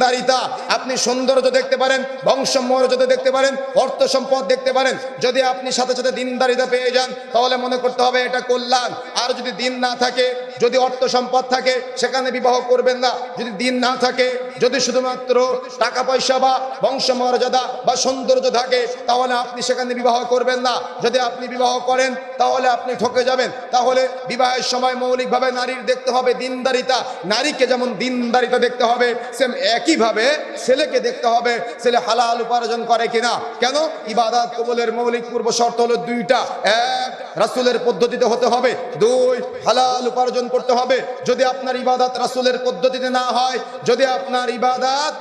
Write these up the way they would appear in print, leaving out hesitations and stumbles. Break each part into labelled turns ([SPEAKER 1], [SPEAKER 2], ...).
[SPEAKER 1] দিনদারিতা, আপনি সৌন্দর্য দেখতে পারেন, বংশমর্যাদা দেখতে পারেন, অর্থ সম্পদ দেখতে পারেন। যদি আপনি সাথে সাথে দিনদারিতা পেয়ে যান তাহলে মনে করতে হবে এটা কল্যাণ। আর যদি দিন না থাকে, যদি অর্থ সম্পদ থাকে সেখানে বিবাহ করবেন না। যদি দিন না থাকে, যদি শুধুমাত্র টাকা পয়সা বা বংশমর্যাদা বা সৌন্দর্য থাকে তাহলে আপনি সেখানে বিবাহ করবেন না। যদি আপনি বিবাহ করেন তাহলে আপনি ঠকে যাবেন। তাহলে বিবাহের সময় মৌলিকভাবে নারীর দেখতে হবে দিনদারিতা। নারীকে যেমন দিনদারিতা দেখতে হবে, সেম একইভাবে ছেলেকে দেখতে হবে ছেলে হালাল উপার্জন করে কিনা। কেন? ইবাদত কবুলের মৌলিক পূর্ব শর্ত হলো দুইটা। এক, রাসূলের পদ্ধতিতে হতে হবে। দুই, হালাল উপার্জন করতে হবে। যদি আপনার ইবাদত রাসূলের পদ্ধতিতে না হয়, যদি আপনার ইবাদত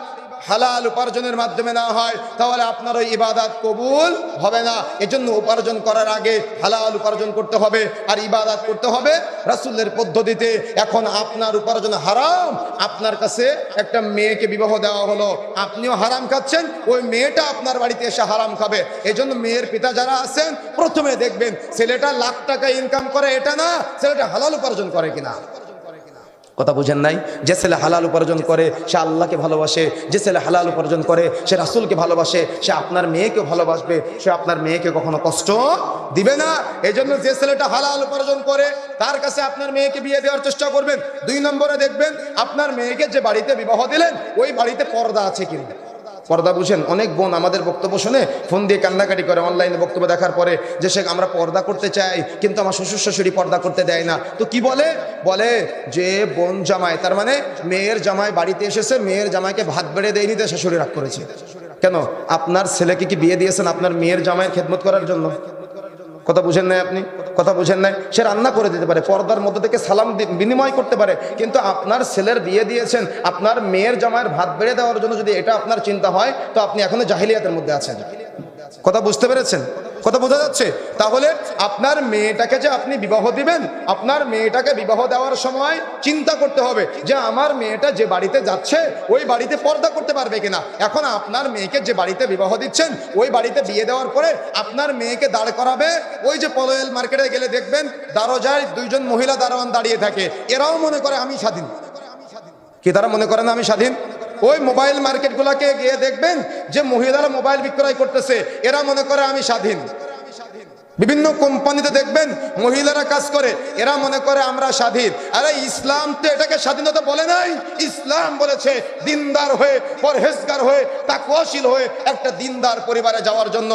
[SPEAKER 1] হালাল উপার্জনের মাধ্যমে না হয় তাহলে আপনার ওই ইবাদত কবুল হবে না। এজন্য উপার্জন করার আগে হালাল উপার্জন করতে হবে আর ইবাদত করতে হবে রাসূলের পদ্ধতিতে। এখন আপনার উপার্জন হারাম, আপনার কাছে একটা মেয়েকে বিবাহ দেওয়া হলো, আপনিও হারাম খাচ্ছেন, ওই মেয়েটা আপনার বাড়িতে এসে হারাম খাবে। এজন্য মেয়ের পিতা যারা আছেন প্রথমে দেখবেন ছেলেটা লাখ টাকা ইনকাম করে এটা না, ছেলেটা হালাল উপার্জন করে কিনা। কথা বুঝেন নাই? যে ছেলে হালাল উপার্জন করে সে আল্লাহকে ভালোবাসে, যে ছেলে হালাল উপার্জন করে সে রাসূলকে ভালোবাসে, সে আপনার মেয়েকে ভালোবাসবে, সে আপনার মেয়েকে কখনো কষ্ট দিবে না। এই জন্য যে ছেলেটা হালাল উপার্জন করে তার কাছে আপনার মেয়েকে বিয়ে দেওয়ার চেষ্টা করবেন। দুই নম্বরে দেখবেন আপনার মেয়েকে যে বাড়িতে বিবাহ দিলেন ওই বাড়িতে পর্দা আছে কিনা। পর্দা বুঝেন? অনেক বোন আমাদের বক্তব্য শুনে ফোন দিয়ে কান্নাকাটি করে অনলাইনে বক্তব্য দেখার পরে যে শেখ আমরা পর্দা করতে চাই কিন্তু আমার শ্বশুর শাশুড়ি পর্দা করতে দেয় না। তো কি বলে? বলে যে বোন জামাই, তার মানে মেয়ের জামাই বাড়িতে এসেছে, মেয়ের জামাইকে ভাত বেড়ে দেয়নি তো শাশুড়ি রাগ করেছে। কেন? আপনার ছেলেকে কি বিয়ে দিয়েছেন আপনার মেয়ের জামাইয়ের খেদমত করার জন্য? কথা বুঝেন নাই আপনি? কথা বুঝেন নাই? সে রান্না করে দিতে পারে, পর্দার মধ্যে থেকে সালাম বিনিময় করতে পারে, কিন্তু আপনার ছেলের বিয়ে দিয়েছেন আপনার মেয়ের জামাইয়ের ভাত বেড়ে দেওয়ার জন্য। যদি এটা আপনার চিন্তা হয় তো আপনি এখনো জাহিলিয়াতের মধ্যে আছেন। কথা বুঝতে পেরেছেন? কথা বোঝা যাচ্ছে? তাহলে আপনার মেয়েটাকে যে আপনি বিবাহ দিবেন, আপনার মেয়েটাকে বিবাহ দেওয়ার সময় চিন্তা করতে হবে যে আমার মেয়েটা যে বাড়িতে যাচ্ছে ওই বাড়িতে পর্দা করতে পারবে কিনা। এখন আপনার মেয়েকে যে বাড়িতে বিবাহ দিচ্ছেন ওই বাড়িতে বিয়ে দেওয়ার পরে আপনার মেয়েকে দাঁড় করাবে ওই যে পলয়েল মার্কেটে গেলে দেখবেন দরজায় দুইজন মহিলা দারোয়ান দাঁড়িয়ে থাকে, এরাও মনে করে আমি স্বাধীন। কি তারা মনে করে না আমি স্বাধীন? ওই মোবাইল মার্কেটগুলোকে গিয়ে দেখবেন যে মহিলারা মোবাইল বিক্রয় করতেছে, এরা মনে করে আমি স্বাধীন। বিভিন্ন কোম্পানিতে দেখবেন মহিলারা কাজ করে, এরা মনে করে আমরা স্বাধীন। আরে ইসলাম তো এটাকে স্বাধীনতা বলে নাই। ইসলাম বলেছে দিনদার হয়ে, পরহেজগার হয়ে, তাকওয়াশীল হয়ে একটা দিনদার পরিবারে যাওয়ার জন্য।